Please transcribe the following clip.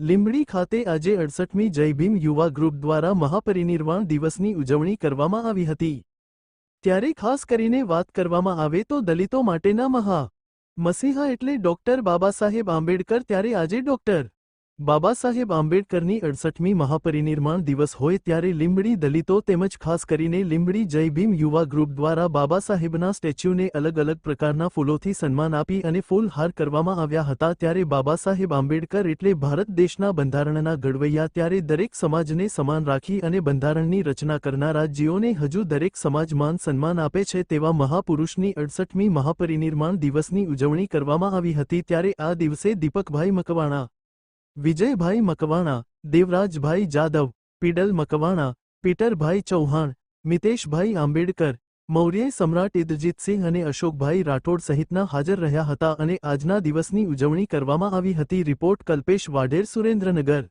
લીંબડી ખાતે આજે 68મી જય ભીમ યુવા ગ્રુપ દ્વારા મહાપરિનિર્વાણ દિવસની ઉજવણી કરવામાં આવી હતી। ત્યારે ખાસ કરીને વાત કરવામાં આવે તો દલિતો માટેના મસીહા એટલે ડોક્ટર બાબાસાહેબ આંબેડકર। ત્યારે આજે ડોક્ટર બાબાસાહેબ આંબેડકરની 68મી મહાપરિનિર્વાણ દિવસ હોય ત્યારે લીંબડી દલિતો તેમજ ખાસ કરીને લીંબડી જય ભીમ યુવા ગ્રુપ દ્વારા બાબાસાહેબના સ્ટેચ્યુને અલગ અલગ પ્રકારના ફૂલોથી સન્માન આપી અને ફૂલહાર કરવામાં આવ્યા હતા। ત્યારે બાબાસાહેબ આંબેડકર એટલે ભારત દેશના બંધારણના ઘડવૈયા। ત્યારે દરેક સમાજને સમાન રાખી અને બંધારણની રચના કરનારા જેઓને હજુ દરેક સમાજ માન સન્માન આપે છે તેવા મહાપુરુષની 68મી મહાપરિનિર્વાણ દિવસની ઉજવણી કરવામાં આવી હતી। ત્યારે આ દિવસે દીપકભાઈ મકવાણા, વિજયભાઈ મકવાણા, દેવરાજભાઈ જાદવ, પીડલ મકવાણા, પીટરભાઈ ચૌહાણ, મિતેશભાઈ આંબેડકર, મૌર્ય સમ્રાટ ઇંદ્રજીતસિંહ અને અશોકભાઈ રાઠોડ સહિતના હાજર રહ્યા હતા અને આજના દિવસની ઉજવણી કરવામાં આવી હતી। રિપોર્ટ કલ્પેશ વાઢેર, સુરેન્દ્રનગર।